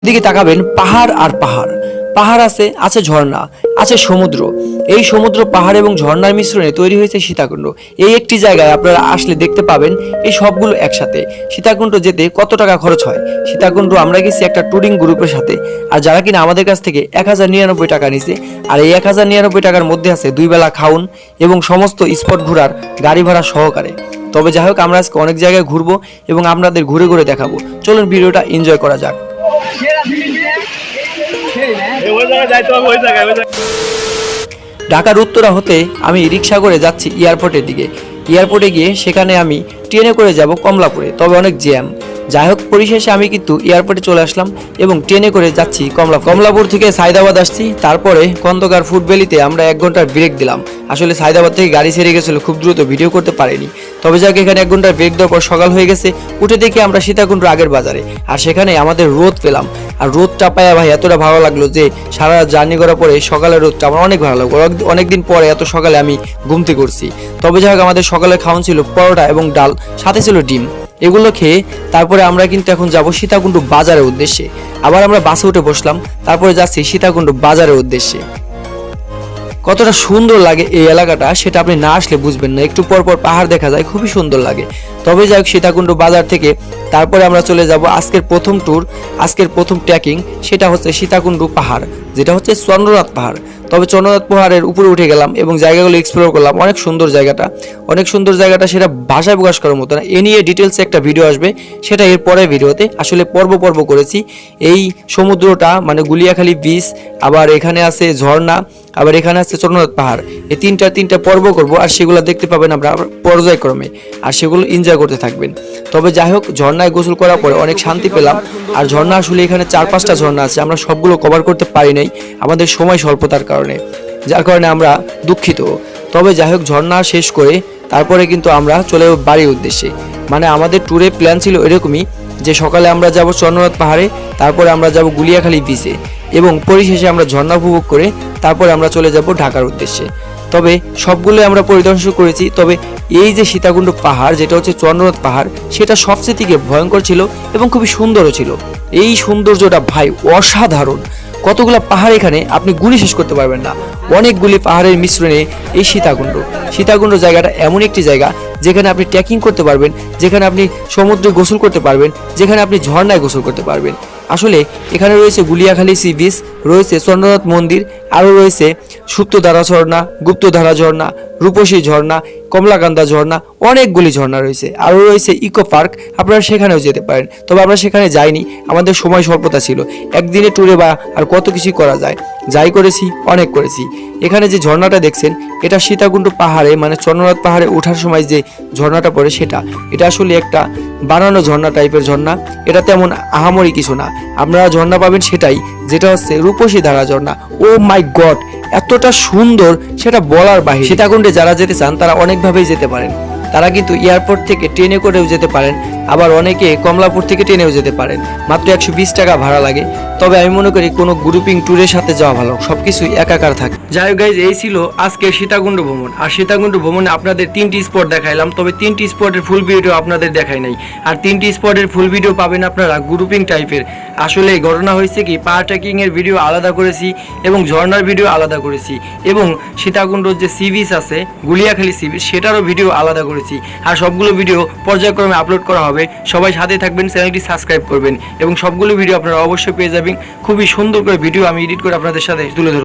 দিকে তাকাবেন পাহাড় আর পাহাড়, পাহাড় আছে ঝর্ণা, আছে সমুদ্র। এই সমুদ্র, পাহাড় এবং ঝর্ণার মিশ্রণে তৈরি হয়েছে সীতাকুণ্ড। এই একটি জায়গায় আপনারা আসলে দেখতে পাবেন এই সবগুলো একসাথে। সীতাকুণ্ড যেতে কত টাকা খরচ হয়? সীতাকুণ্ড আমরা গেছি একটা ট্যুরিং গ্রুপের সাথে, আর যারা কিনা আমাদের কাছ থেকে 1099 টাকা নিছে। আর এই 1099 টাকার মধ্যে আছে 2 বেলা খাউন এবং সমস্ত স্পট ঘোরার গাড়ি ভাড়া সহকারে। তবে যাই হোক, আমরা আজকে অনেক জায়গায় ঘুরবো এবং আপনাদের ঘুরে ঘুরে দেখাবো। চলুন ভিডিওটা এনজয় করা যাক। ঢাকার উত্তরা হতে আমি রিক্সা করে যাচ্ছি এয়ারপোর্টের দিকে। এয়ারপোর্টে গিয়ে সেখানে আমি ট্রেনে করে যাব কমলাপুরে, তবে অনেক জ্যাম। যাই হোক, পরিশেষে আমি কিন্তু এয়ারপোর্টে চলে আসলাম এবং ট্রেনে করে যাচ্ছি কমলাপুর থেকে সায়দাবাদ আসছি। তারপরে খন্দকার ফুড ভ্যালিতে আমরা 1 ঘন্টার ব্রেক দিলাম। আসলে সায়দাবাদ থেকে গাড়ি ছেড়ে গেছিলো, খুব দ্রুত ভিডিও করতে পারিনি। তবে যাক, এখানে 1 ঘন্টার ব্রেক দেওয়ার পর সকাল হয়ে গেছে। উঠে দেখি আমরা সীতাকুণ্ড আগের বাজারে, আর সেখানে আমাদের রোদ পেলাম। আর রোদটা পায়া ভাই এতটা ভালো লাগলো যে সারা জার্নি করার পরে সকালের রোদটা আমার অনেক ভালো লাগলো। অনেকদিন পরে এত সকালে আমি ঘুমতে করছি। তবে যাই হোক, আমাদের সকালে খাওয়ান ছিল পরোটা এবং ডাল, সাথে ছিল ডিম। এগুলো খেয়ে তারপরে আমরা কিন্তু এখন যাব সীতাকুণ্ড বাজারের উদ্দেশ্যে। আবার আমরা বাসে উঠে বসলাম, তারপরে যাচ্ছি সীতাকুণ্ড বাজারের উদ্দেশ্যে। কতটা সুন্দর লাগে এই এলাকাটা সেটা আপনি না আসলে বুঝবেন না। একটু পর পর পাহাড় দেখা যায়, খুবই সুন্দর লাগে। তবে যাই হোক, সীতাকুণ্ড বাজার থেকে তারপরে আমরা চলে যাব আজকের প্রথম ট্যুর, আজকের প্রথম ট্রেকিং। সেটা হচ্ছে সীতাকুণ্ড পাহাড়, যেটা হচ্ছে চন্দ্রনাথ পাহাড়। তবে চন্দ্রনাথ পাহাড়ের উপরে উঠে গেলাম এবং জায়গাগুলো এক্সপ্লোর করলাম। অনেক সুন্দর জায়গাটা, সেটা ভাষায় প্রকাশ করার মতো না। এ নিয়ে ডিটেলসে একটা ভিডিও আসবে, সেটা এর পরের ভিডিওতে। আসলে পর্ব করেছি। এই সমুদ্রটা মানে গুলিয়াখালী বিচ, আবার এখানে আছে ঝর্ণা, আবার এখানে আছে চন্দ্রনাথ পাহাড়। এই তিনটা পর্ব করব, আর সেগুলো দেখতে পাবেন আমরা পর্যায়ক্রমে, আর সেগুলো এনজয় করতে থাকবেন। তবে যাই হোক, ঝর্ণায় গোসল করার পরে অনেক শান্তি পেলাম। আর ঝর্ণা আসলে এখানে 4-5টা ঝর্ণা আছে, আমরা সবগুলো কভার করতে পারি নাই আমাদের সময় স্বল্পতার কারণে, যার কারণে আমরা দুঃখিত। তবে যাই হোক, ঝর্ণা শেষ করে তারপরে কিন্তু আমরা চলে যাব বাড়ির উদ্দেশ্যে। মানে আমাদের ট্যুরে প্ল্যান ছিল এরকমই যে সকালে আমরা যাব চন্দ্রনাথ পাহাড়ে, তারপরে আমরা যাব গুলিয়াখালী বিচে এবং পরিশেষে আমরা ঝর্ণা উপভোগ করে তারপরে আমরা চলে যাব ঢাকার উদ্দেশ্যে। তবে সবগুলো আমরা পরিদর্শন করেছি। তবে এই যে সীতাকুণ্ড পাহাড়, যেটা হচ্ছে চন্দ্রনাথ পাহাড়, সেটা সবচেয়ে থেকে ভয়ঙ্কর ছিল এবং খুবই সুন্দরও ছিল। এই সৌন্দর্যটা ভাই অসাধারণ। কতগুলো পাহাড় এখানে আপনি গুণে শেষ করতে পারবেন না। অনেকগুলি পাহাড়ের মিশ্রণে এই সীতাকুণ্ড জায়গাটা এমন একটি জায়গা যেখানে আপনি ট্রেকিং করতে পারবেন, যেখানে আপনি সমুদ্রে গোসল করতে পারবেন, যেখানে আপনি ঝর্ণায় গোসল করতে পারবেন। আসলে এখানে রয়েছে গুলিয়াখালী সি বিচ, রয়েছে চন্দ্রনাথ মন্দির, আরও রয়েছে সুপ্তধারা ঝর্ণা, গুপ্তধারা ঝর্ণা, রূপসী ঝর্ণা, কমলাকান্দা ঝর্ণা, অনেকগুলি ঝর্ণা রয়েছে। আরও রয়েছে ইকো পার্ক, আপনারা সেখানেও যেতে পারেন। তবে আমরা সেখানে যাইনি, আমাদের সময় স্বল্পতা ছিল। একদিনে ট্যুরে বা আর কত কিছু করা যায়, যাই করেছি অনেক করেছি। এখানে যে ঝর্ণাটা দেখছেন, এটা সীতাকুণ্ড পাহাড়ে মানে চন্দ্রনাথ পাহাড়ে ওঠার সময় যে ঝর্ণাটা পড়ে এটা আসলে একটা বানানো ঝর্ণা টাইপের ঝর্ণা। এটা তেমন আহামরি কিছু না। আপনারা ঝর্ণা পাবেন সেটাই, যেটা হচ্ছে রূপসী ধারা ঝর্ণা। ও মাই গড, এতটা সুন্দর সেটা বলার বাহিরে। সীতাকুণ্ডে যারা যেতে চান তারা অনেকভাবেই যেতে পারেন। তারা কিন্তু এয়ারপোর্ট থেকে ট্রেনে করেও যেতে পারেন, আবার অনেকে কমলাপুর থেকে ট্রেনেও যেতে পারেন। মাত্র 120 টাকা ভাড়া লাগে। তবে আমি মনে করি কোনো গ্রুপিং ট্যুরের সাথে যাওয়া ভালো, সবকিছুই একাকার থাকে। যাই হোক গাইজ, এই ছিল আজকে সীতাকুণ্ড ভ্রমণ। আর সীতাকুণ্ড ভ্রমণে আপনাদের 3টি স্পট দেখাইলাম, তবে 3টি স্পটের ফুল ভিডিও আপনাদের দেখাই নাই। আর 3টি স্পটের ফুল ভিডিও পাবেন আপনারা গ্রুপিং টাইপের। আসলে ঘটনা হয়েছে কি, পাহাড় ট্রেকিং এর ভিডিও আলাদা করেছি এবং ঝর্ণার ভিডিও আলাদা করেছি, এবং সীতাকুণ্ডর যে সি বিচ আছে, গুলিয়াখালী সি বিচ, সেটারও ভিডিও আলাদা করেছি। আর সবগুলো ভিডিও পর্যায়ক্রমে আপলোড করা হবে। সবাই সাথে থাকবেন, চ্যানেলটি সাবস্ক্রাইব করবেন এবং সবগুলো ভিডিও আপনারা অবশ্যই পেয়ে যাবেন। খুবই সুন্দর করে ভিডিও আমি এডিট করে আপনাদের সাথে তুলে ধরব।